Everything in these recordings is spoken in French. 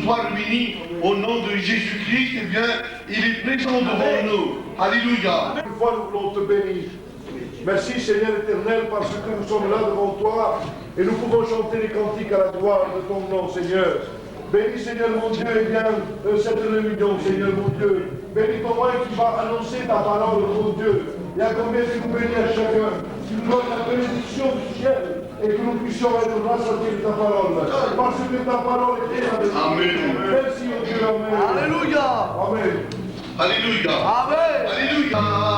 soir béni, au nom de Jésus-Christ, eh bien, il est présent devant nous. Alléluia. Une fois, nous voulons te bénir. Merci Seigneur éternel, parce que nous sommes là devant toi et nous pouvons chanter les cantiques à la gloire de ton nom, Seigneur. Bénis Seigneur mon Dieu, et bien cette réunion, Seigneur mon Dieu. Bénis ton roi qui va annoncer ta parole, mon Dieu. Il y a combien tu nous bénis à chacun. Tu nous donnes la bénédiction du ciel et que nous puissions être rassasiés de ta parole. Parce que ta parole est la bénédiction. Amen. Merci mon Dieu, Amen. Alléluia. Amen. Alléluia. Amen. Alléluia.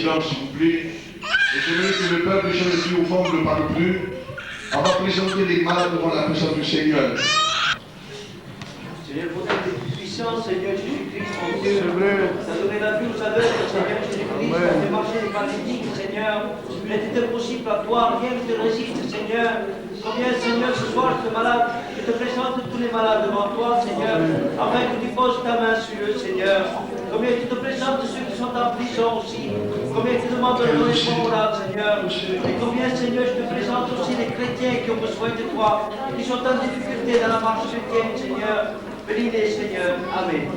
silence, s'il vous plaît. Et j'aimerais que le peuple, je ici au fond, ne parle plus. On va présenter les malades devant la présence du Seigneur. Seigneur, pour ta puissance, Seigneur Jésus-Christ, mon Dieu, C'est vrai. tu as donné la vie aux aveugles, Seigneur Jésus-Christ, tu as fait marcher les paralytiques, Seigneur. Il est impossible à toi, rien ne te résiste, Seigneur. Combien, Seigneur, ce soir, je te malade, je te présente tous les malades devant toi, Seigneur, afin que tu poses ta main sur eux, Seigneur. Combien tu te présentes ceux qui sont en prison aussi. Combien tu demandes de donner ton malade, Seigneur. Et combien, Seigneur, je te présente aussi les chrétiens qui ont besoin de toi, qui sont en difficulté dans la marche chrétienne, Seigneur. Bénis-les, Seigneur. Amen.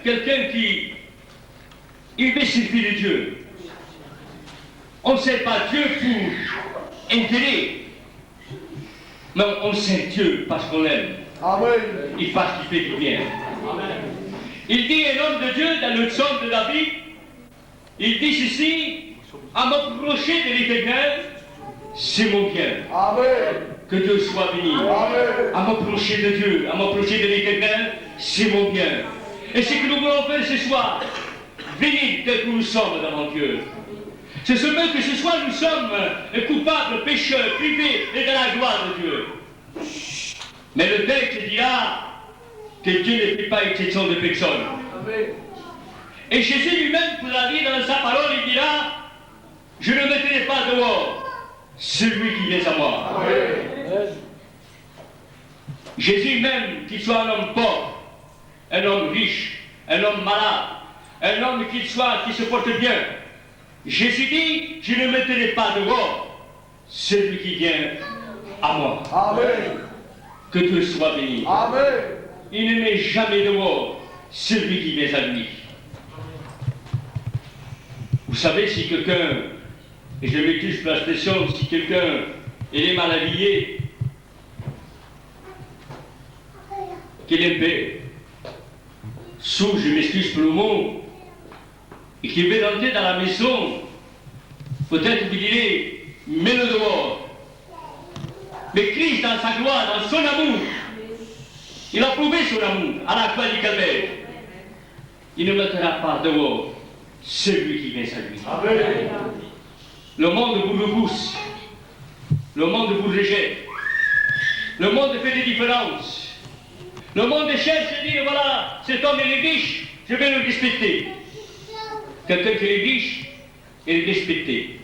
Quelqu'un qui il veut servir de Dieu. On ne sert pas Dieu pour intérêt, mais on sert Dieu parce qu'on l'aime. Amen. Il fasse qu'il fait du bien. Il dit un homme de Dieu dans le psaume de David, il dit ceci, à m'approcher de l'Éternel, c'est mon bien. Amen. Que Dieu soit béni. Amen. À m'approcher de Dieu, à m'approcher de l'Éternel, c'est mon bien. Et ce que nous voulons faire ce soir, venir tel que nous sommes devant Dieu. C'est ce que ce soir nous sommes coupables, pécheurs, privés et dans la gloire de Dieu. Mais le texte dira que Dieu ne fait pas exception de personne. Et Jésus lui-même pourra dire dans sa parole, il dira, je ne mettrai pas dehors celui qui vient à moi. Amen. Jésus même, qu'il soit un homme pauvre, un homme riche, un homme malade, un homme qui se porte bien, Jésus dit, je ne mettrai pas dehors celui qui vient à moi. Amen. Que Dieu soit béni. Amen. Il ne met jamais dehors celui qui vient à lui. Vous savez, si quelqu'un, et je m'excuse pour l'expression, si quelqu'un est mal habillé, qu'il est paix, sous, je m'excuse pour le mot, et qu'il veut rentrer dans la maison, peut-être qu'il dirait, mets-le dehors. Mais Christ, dans sa gloire, dans son amour, il a prouvé son amour à la croix du Calvaire. Il ne mettra pas dehors celui qui vient à lui. Amen. Le monde vous repousse. Le monde vous rejette. Le monde fait des différences. Le monde cherche à dire, voilà, cet homme il est riche, je vais le respecter. Quelqu'un qui est riche, il est respecté.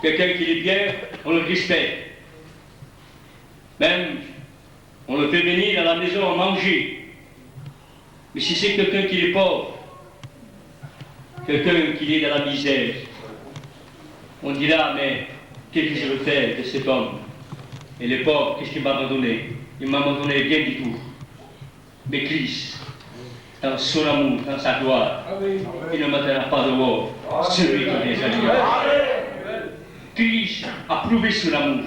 Quelqu'un qui est bien, on le respecte. Même, on le fait venir à la maison à manger. Mais si c'est quelqu'un qui est pauvre, quelqu'un qui est dans la misère, on dira, mais qu'est-ce que je veux faire de cet homme? Et le pauvre, qu'est-ce qu'il m'a donné? Il m'a donné rien du tout. Mais Christ, dans son amour, dans sa gloire, il ne mettra pas dehors celui qui vient à lui. Christ a prouvé son amour.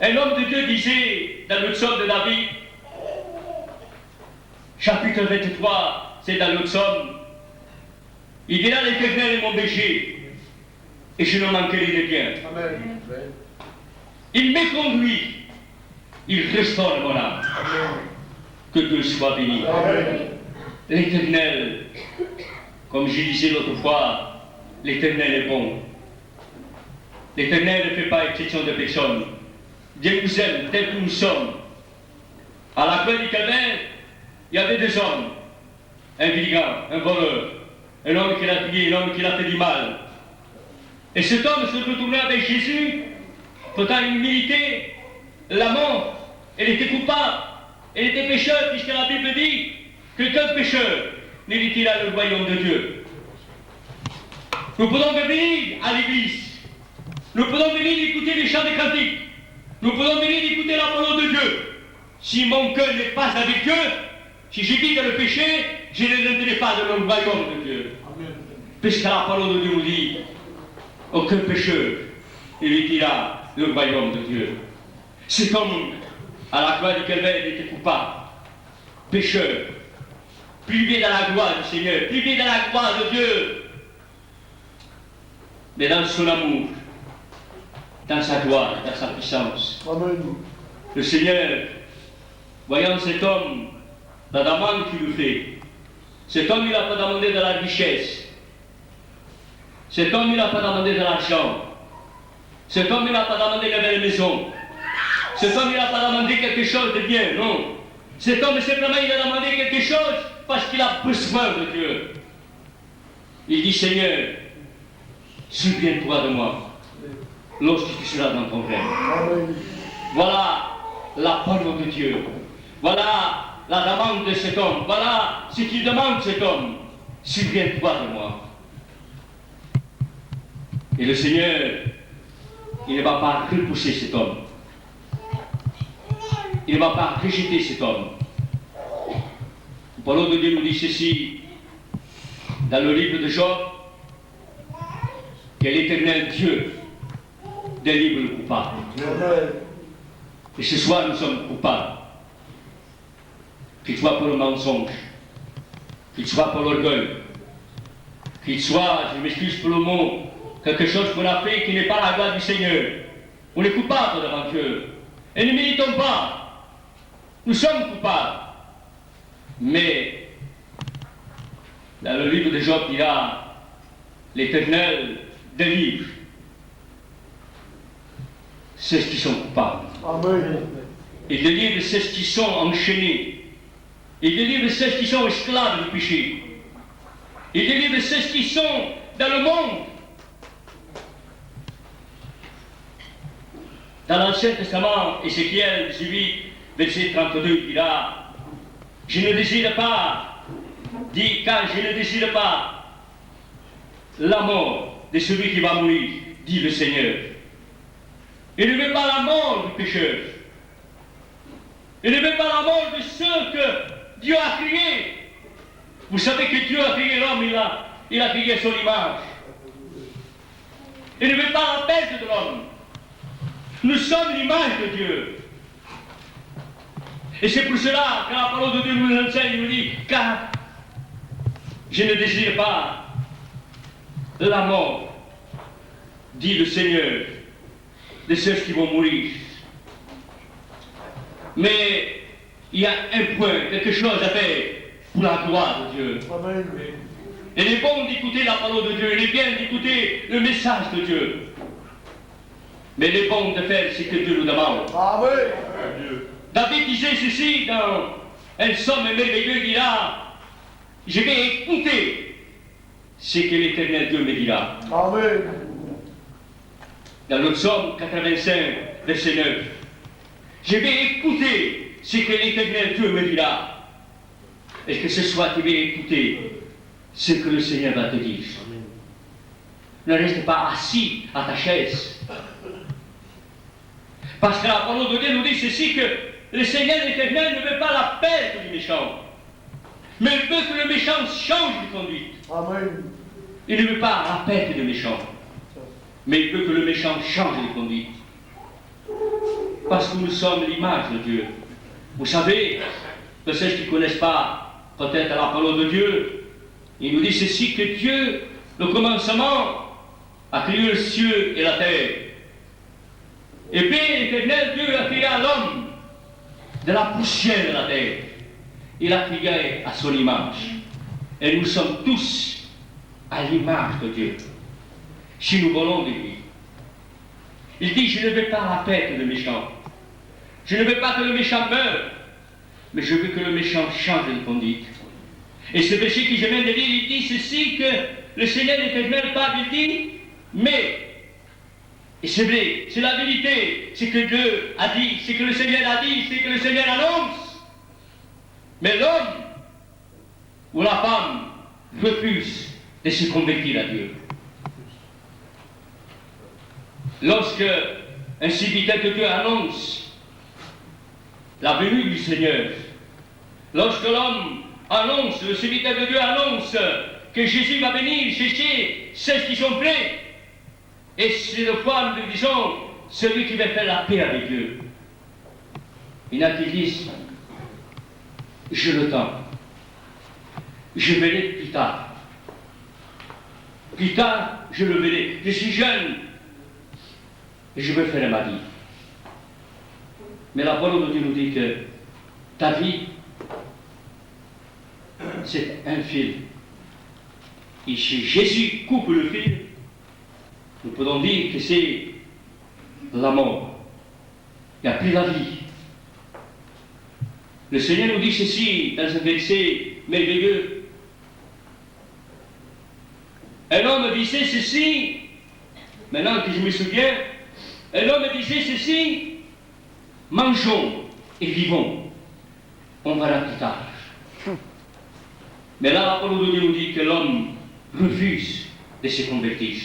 Un homme de Dieu disait dans le psaume de David, chapitre 23, c'est dans le psaume, il dit là, l'Éternel est mon berger, et je ne manquerai de rien. Amen. Il me conduit, il restaure mon âme. Que Dieu soit béni. Amen. L'Éternel, comme je disais l'autre fois, l'Éternel est bon. L'Éternel ne fait pas exception de personne. Dieu nous aime tel que nous sommes. À la fin du calvaire, il y avait deux hommes. Un brigand, un voleur, un homme qui l'a tué, un homme qui l'a fait du mal. Et cet homme se retournait avec Jésus, pourtant il méritait la mort. Elle était coupable, elle était pécheur, puisque la Bible dit qu'aucun pécheur n'héritera le royaume de Dieu. Nous pouvons venir à l'église, nous pouvons venir écouter les chants des cantiques, nous pouvons venir écouter la parole de Dieu. Si mon cœur n'est pas avec Dieu, si je vis dans le péché, je ne rentrerai pas dans le royaume de Dieu. Puisque la parole de Dieu nous dit, aucun pécheur n'héritera le royaume de Dieu. C'est comme à la croix du calvaire, il était coupable, pécheur, privé dans la gloire du Seigneur, privé dans la gloire de Dieu. Mais dans son amour, dans sa gloire, dans sa puissance, Amen. le Seigneur, voyant cet homme, la demande qu'il lui fait, cet homme, il n'a pas demandé de la richesse, cet homme, il n'a pas demandé de l'argent, cet homme, il n'a pas demandé de belle maison, cet homme, il n'a pas demandé quelque chose de bien, non. Cet homme, simplement, il a demandé quelque chose parce qu'il a besoin de Dieu. Il dit, Seigneur, souviens-toi de moi lorsque tu seras dans ton règne. Amen. Voilà la parole de Dieu. Voilà la demande de cet homme. Voilà ce qu'il demande cet homme. Souviens-toi de moi. Et le Seigneur, il ne va pas repousser cet homme. Il ne va pas rejeter cet homme. La parole de Dieu nous dit ceci dans le livre de Job, que l'Éternel Dieu délivre le coupable. Amen. Et ce soir, nous sommes coupables. Qu'il soit pour le mensonge, qu'il soit pour l'orgueil, qu'il soit, je m'excuse pour le mot, quelque chose qu'on a fait qui n'est pas la gloire du Seigneur. On est coupable devant Dieu. Et ne méritons pas. Nous sommes coupables. Mais, dans le livre de Job, il y a l'Éternel délivre ceux qui sont coupables. Amen. Il délivre ceux qui sont enchaînés. Il délivre ceux qui sont esclaves du péché. Il délivre ceux qui sont dans le monde. Dans l'Ancien Testament, Ézéchiel 18, verset 32, il dira, je ne désire pas, dit, car je ne désire pas la mort de celui qui va mourir, dit le Seigneur. Il ne veut pas la mort du pécheur. Il ne veut pas la mort de ceux que Dieu a créés. Vous savez que Dieu a créé l'homme, il a créé son image. Il ne veut pas la perte de l'homme. Nous sommes l'image de Dieu. Et c'est pour cela que la parole de Dieu nous enseigne, il nous dit, car je ne désire pas la mort, dit le Seigneur, de ceux qui vont mourir. Mais il y a un point, quelque chose à faire pour la gloire de Dieu. Amen. Il est bon d'écouter la parole de Dieu, il est bien d'écouter le message de Dieu. Mais il est bon de faire ce que Dieu nous demande. Amen. David disait ceci dans un psaume merveilleux, il dira, je vais écouter ce que l'Éternel Dieu me dira. Amen. Dans le psaume 85, verset 9, je vais écouter ce que l'Éternel Dieu me dira. Et que ce soit tu vas écouter ce que le Seigneur va te dire. Ne reste pas assis à ta chaise. Parce que la parole de Dieu nous dit ceci, que le Seigneur l'Éternel ne veut pas la perte du méchant, mais il veut que le méchant change de conduite. Amen. Il ne veut pas la perte du méchant, mais il veut que le méchant change de conduite. Parce que nous sommes l'image de Dieu. Vous savez, pour ceux qui ne connaissent pas peut-être la parole de Dieu, il nous dit ceci, que Dieu, le commencement, a créé le ciel et la terre. Et puis l'Éternel Dieu a créé l'homme de la poussière de la terre. Il a créé à son image. Et nous sommes tous à l'image de Dieu. Si nous voulons de lui. Il dit, je ne veux pas la perte le méchant. Je ne veux pas que le méchant meure, mais je veux que le méchant change de conduite. Et ce verset que je viens de lire, il dit ceci, que le Seigneur l'Éternel parle, il dit, mais, et c'est vrai, c'est la vérité, c'est que Dieu a dit, c'est que le Seigneur a dit, c'est que le Seigneur annonce. Mais l'homme ou la femme refuse de se convertir à Dieu. Lorsque un serviteur de Dieu annonce la venue du Seigneur, lorsque l'homme annonce, le serviteur de Dieu annonce que Jésus va venir chercher ceux qui sont prêts, et c'est le fois, nous disons, celui qui va faire la paix avec Dieu. Il y en a qui disent, je le tends, je verrai plus tard. Plus tard, je le verrai. Je suis jeune, et je veux faire ma vie. Mais la parole de Dieu nous dit que ta vie, c'est un fil. Et si Jésus coupe le fil, nous pouvons dire que c'est la mort. Il n'y a plus la vie. Le Seigneur nous dit ceci dans un verset merveilleux. Un homme disait ceci, maintenant que je me souviens, un homme disait ceci, mangeons et vivons, on verra plus tard. Mais là, la parole de Dieu nous dit que l'homme refuse de se convertir.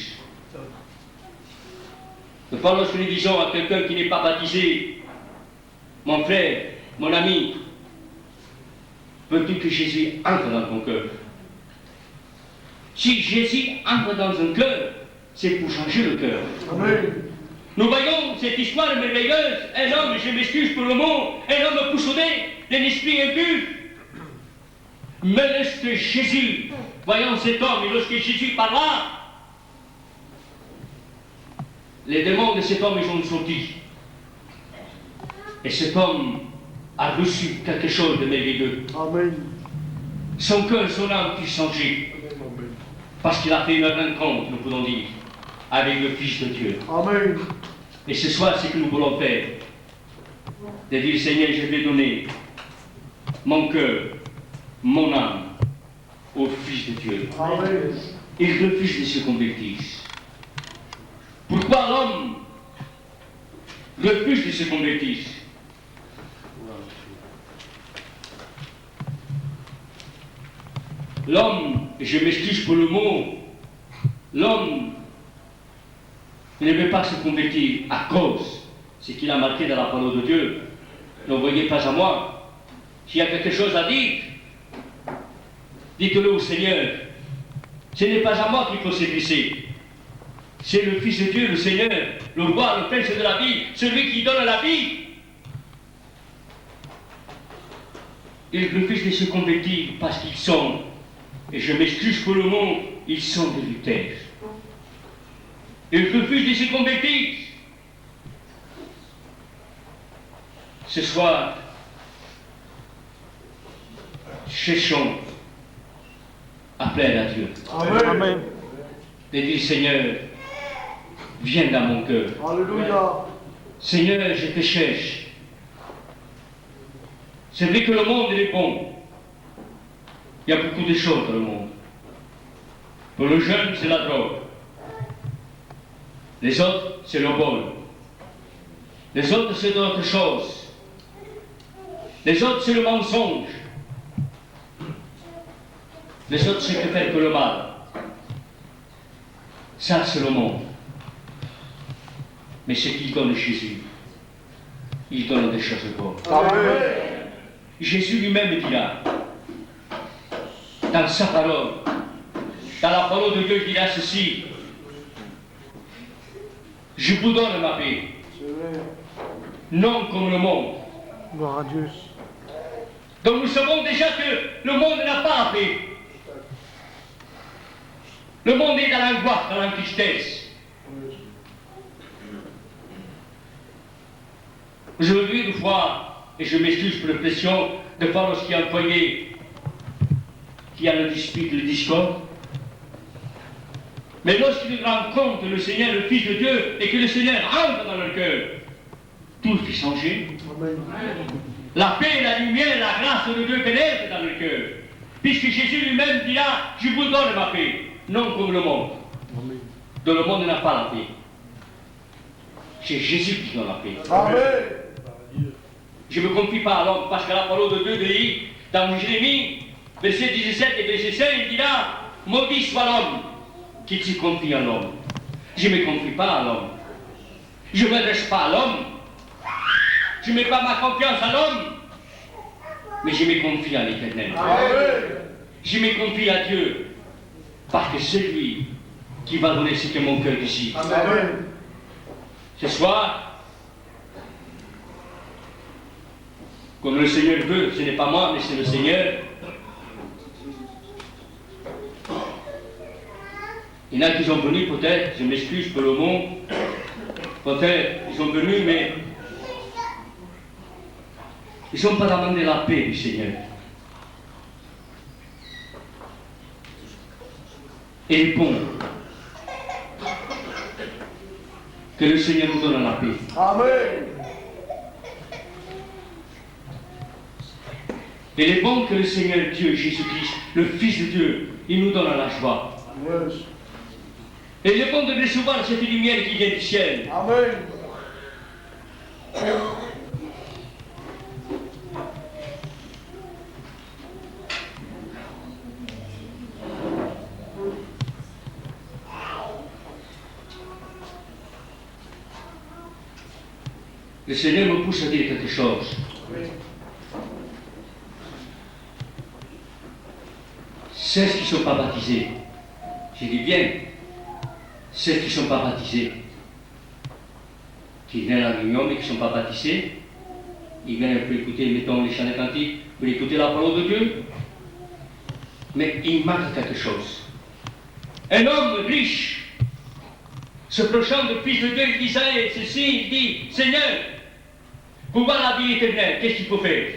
Une fois, lorsque nous disons à quelqu'un qui n'est pas baptisé, mon frère, mon ami, veux-tu que Jésus entre dans ton cœur? Si Jésus entre dans un cœur, c'est pour changer le cœur. Amen. Nous voyons cette histoire merveilleuse, un homme, je m'excuse pour le mot, un homme poussonné d'un esprit impur. Mais lorsque Jésus, voyons cet homme, et lorsque Jésus parla, les démons de cet homme, ils ont sorti. Et cet homme a reçu quelque chose de merveilleux. Amen. Son cœur, son âme fut changé. Parce qu'il a fait une rencontre, nous pouvons dire, avec le Fils de Dieu. Amen. Et ce soir, c'est ce que nous voulons faire. De dire, Seigneur, je vais donner mon cœur, mon âme au Fils de Dieu. Amen. Il refuse de se convertir. Pourquoi l'homme refuse de se convertir? L'homme, je m'excuse pour le mot, l'homme ne veut pas se convertir à cause, ce qu'il a marqué dans la parole de Dieu. N'envoyez pas à moi. S'il y a quelque chose à dire, dites-le au Seigneur. Ce n'est pas à moi qu'il faut s'adresser. C'est le Fils de Dieu, le Seigneur, le roi, le prince de la vie, celui qui donne la vie. Ils refusent de se convertir parce qu'ils sont, et je m'excuse pour le mot, ils sont des lutteurs. Ils refusent de se convertir. Ce soir, cherchons à plaire à Dieu. Amen. De dire, Seigneur, viens dans mon cœur. Alléluia. Seigneur, je te cherche. C'est vrai que le monde est bon. Il y a beaucoup de choses dans le monde. Pour le jeune, c'est la drogue. Les autres, c'est le vol. Les autres, c'est d'autres choses. Les autres, c'est le mensonge. Les autres, c'est que faire que le mal. Ça, c'est le monde. Mais ce qu'il donne Jésus, il donne des choses bonnes. Amen. Jésus lui-même dira, dans sa parole, dans la parole de Dieu, il dira ceci, je vous donne ma paix. non comme le monde. Gloire à Dieu. Donc nous savons déjà que le monde n'a pas la paix. Le monde est dans l'angoisse, dans la tristesse. Aujourd'hui, une fois, et je m'excuse pour l'expression, de fois lorsqu'il y a un foyer qui a le dispute, le discorde, mais lorsqu'ils rencontrent le Seigneur, le Fils de Dieu, et que le Seigneur entre dans leur cœur, tout fait changer. La paix, la lumière, la grâce de Dieu pénètre dans leur cœur. Puisque Jésus lui-même dira, je vous donne ma paix, non comme le monde. Dont le monde n'a pas la paix. C'est Jésus qui donne la paix. Amen. Je ne me confie pas à l'homme, parce que la parole de Dieu dit, dans Jérémie, verset 17 et verset 16, il dira, maudit soit l'homme qui se confie en l'homme. Je ne me confie pas à l'homme. Je ne m'adresse pas à l'homme. Je ne mets pas ma confiance à l'homme. Mais je me confie à l'Éternel. Je me confie à Dieu. Parce que c'est lui qui va donner ce que mon cœur désire. Amen. Ce soir, comme le Seigneur veut, ce n'est pas moi, mais c'est le Seigneur. Il y en a qui sont venus peut-être, je m'excuse pour le mot, peut-être ils sont venus, mais ils n'ont pas demandé la paix du Seigneur. Et il est bon que le Seigneur nous donne la paix. Amen. Et il est bon que le Seigneur Dieu, Jésus-Christ, le Fils de Dieu, il nous donne la joie. Yes. Et il est bon de recevoir cette lumière qui vient du ciel. Amen. Le Seigneur me pousse à dire quelque chose. Ceux qui ne sont pas baptisés, je dis bien, ceux qui ne sont pas baptisés, qui viennent à la réunion mais qui ne sont pas baptisés, ils viennent un peu écouter, mettons, les chants des cantiques, pour écouter la parole de Dieu, mais il manque quelque chose. Un homme riche, se prochant de Fils de Dieu, il disait ceci, il dit, Seigneur, pour voir la vie éternelle, qu'est-ce qu'il faut faire?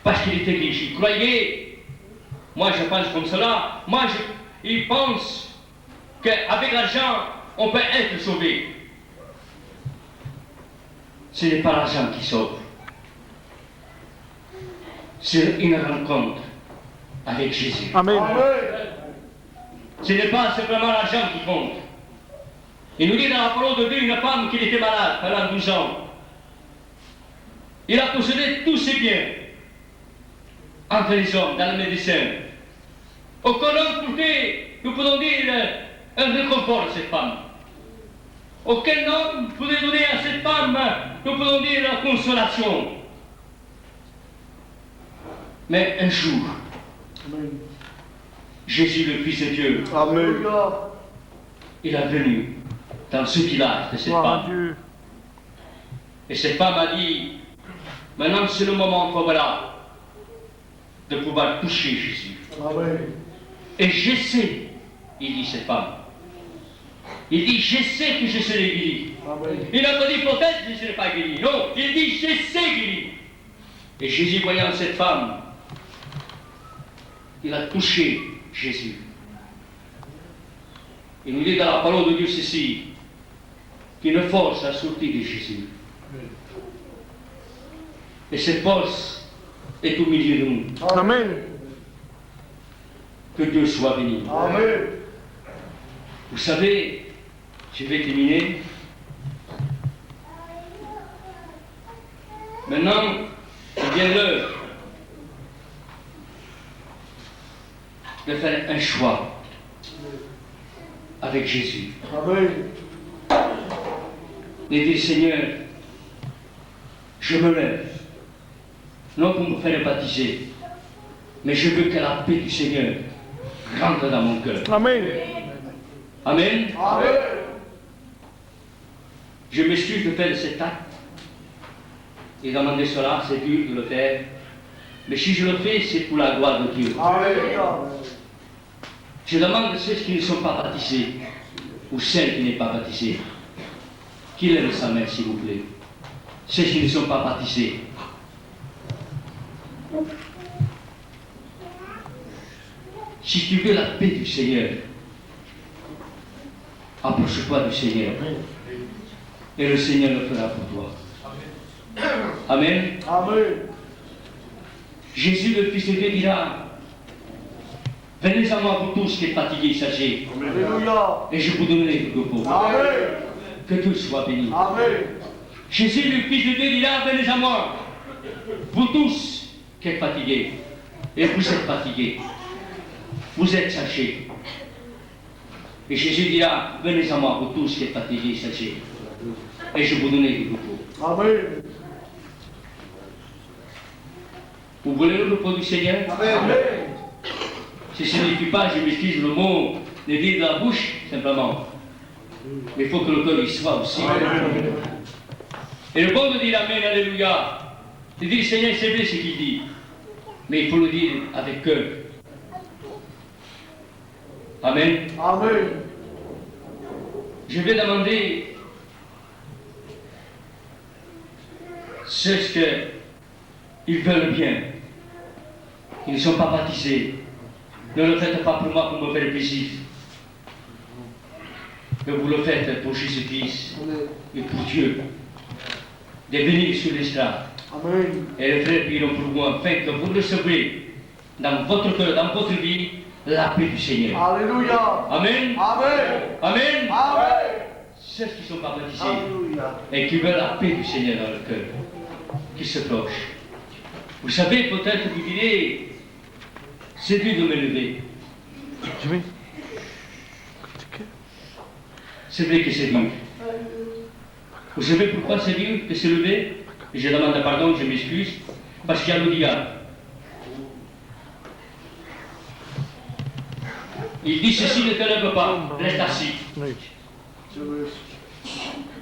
Parce qu'il était riche, il croyait, moi je pense comme cela, il pense qu'avec l'argent, on peut être sauvé. Ce n'est pas l'argent qui sauve. C'est une rencontre avec Jésus. Amen. Ce n'est pas simplement l'argent qui compte. Il nous dit dans la parole de Dieu une femme qui était malade pendant 12 ans. Il a possédé tous ses biens entre les hommes, dans le médecin. Aucun homme pouvait, nous pouvons dire, un réconfort à cette femme. Aucun homme pouvait donner à cette femme, nous pouvons dire, la consolation. Mais un jour, Jésus, le Fils de Dieu, Amen. il est venu dans ce village de cette Gloire à femme. Dieu. Et cette femme a dit, maintenant c'est le moment, voilà, de pouvoir toucher Jésus. Amen. Et je sais, il dit cette femme, il dit, je sais que je serai guéri. Amen. Il n'a pas dit peut-être que je ne serai pas guéri. Non, il dit, je sais guéri. Et Jésus, voyant cette femme, il a touché Jésus. Il nous dit dans la parole de Dieu ceci, qu'une force a sorti de Jésus. Et cette force est au milieu de nous. Amen. Que Dieu soit béni. Amen. Vous savez, je vais terminer. Maintenant, il vient l'heure de faire un choix avec Jésus. Amen. Et dire, Seigneur, je me lève, non pour me faire baptiser, mais je veux que la paix du Seigneur rentre dans mon cœur. Amen. Amen. Amen. Je m'excuse de faire cet acte. Et demander cela, c'est dur de le faire. Mais si je le fais, c'est pour la gloire de Dieu. Je demande à ceux qui ne sont pas baptisés, ou celles qui n'est pas baptisée, qui lève sa main, s'il vous plaît. Ceux qui ne sont pas baptisés. Si tu veux la paix du Seigneur, approche-toi du Seigneur. Et le Seigneur le fera pour toi. Amen. Amen. Jésus, le Fils de Dieu, dira, venez à moi, vous tous qui êtes fatigués et chargés, Alléluia. et je vous donnerai du repos. Amen. Que tous soient bénis. Amen. Jésus, le Fils de Dieu, dira, venez à moi, vous tous qui êtes fatigués, et vous êtes fatigués, vous êtes chargés. Et Jésus dira, venez à moi, vous tous qui êtes fatigués et chargés, et je vous donnerai du repos. Amen. Vous voulez le repos du Seigneur? Amen. Ce ne signifie pas, je m'excuse, le mot ne dit de la bouche, simplement. Mais il faut que le cœur y soit aussi. Et le bon de dire Amen, Alléluia. De dire Seigneur, c'est vrai ce qu'il dit. Mais il faut le dire avec cœur. Amen. Amen. Je vais demander ceux qu'ils veulent bien, qui ne sont pas baptisés. Ne le faites pas pour moi pour me faire plaisir. Mais vous le faites pour Jésus-Christ et pour Dieu. De venir sur l'estrade. Amen. Et les frères prieront pour vous afin que vous recevez dans votre cœur, dans votre vie, la paix du Seigneur. Alléluia. Amen. Amen. Amen. Amen. Ceux qui ne sont pas baptisés Alléluia. et qui veulent la paix du Seigneur dans leur cœur, qui se clochent. Vous savez, peut-être vous direz, c'est dur de me lever. C'est vrai que c'est dur. Vous savez pourquoi c'est dur de se lever? Et je demande pardon, je m'excuse, parce qu'il y a le diable. Il dit ceci, ne te lève pas, reste assis.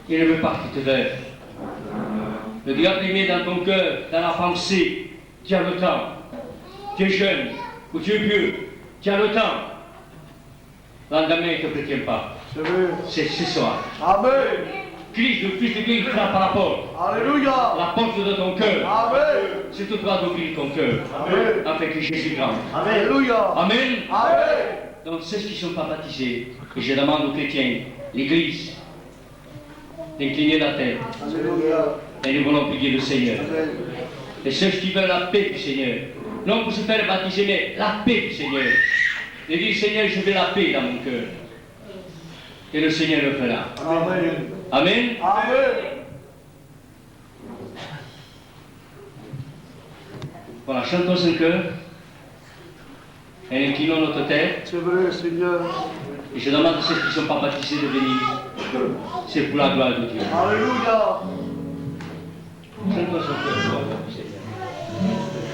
Il ne veut pas que tu te lèves. Le diable met dans ton cœur, dans la pensée, tu as le temps, tu es jeune, ou tu es vieux, tu as le temps. Le lendemain, il ne te retient pas. C'est ce soir. Amen. Christ, le Fils de Dieu, il frappe à la porte. Alléluia. La porte de ton cœur. Amen. C'est au toi d'ouvrir ton cœur. Amen. Afin que Jésus grande. Alléluia. Amen. Amen. Donc, ceux qui ne sont pas baptisés, et je demande aux chrétiens, l'Église, d'incliner la tête. Alléluia. Et nous voulons prier le Seigneur. Amen. Et ceux qui veulent la paix du Seigneur, non pour se faire baptiser, mais la paix du Seigneur. Et dire, Seigneur, je veux la paix dans mon cœur. Et le Seigneur le fera. Amen. Amen. Amen. Voilà, chantons un cœur. Et inclinons notre tête. C'est vrai, Seigneur. Et je demande à ceux qui ne sont pas baptisés de venir. C'est pour la gloire de Dieu. Alléluia. Chantons un cœur, gloire du Seigneur.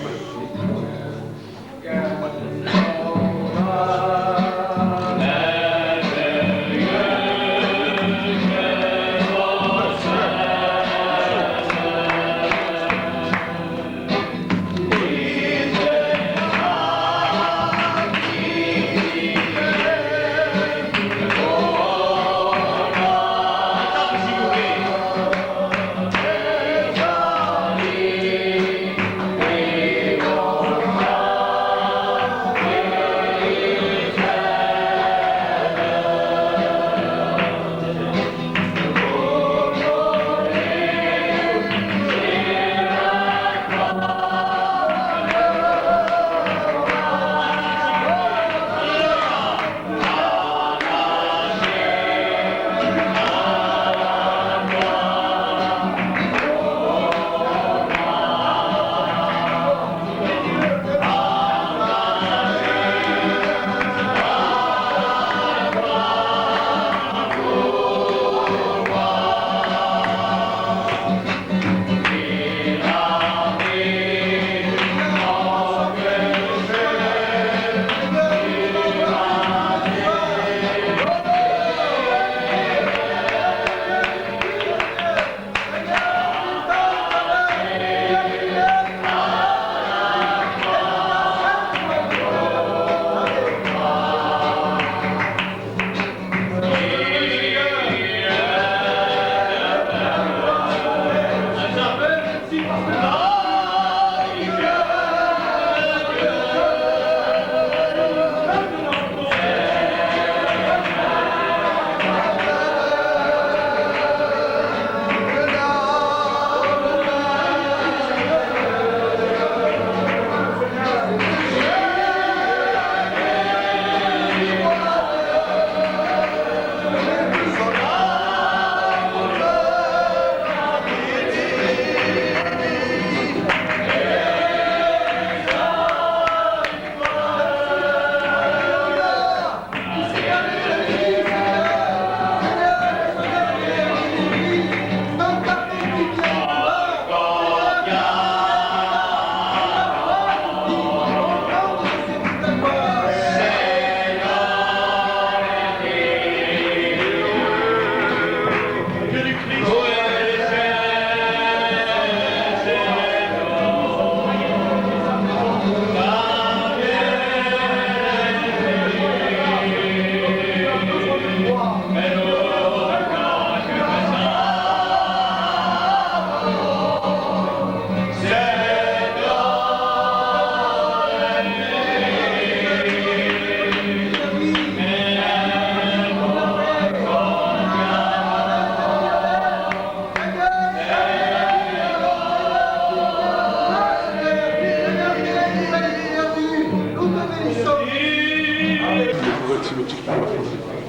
si le TikTok.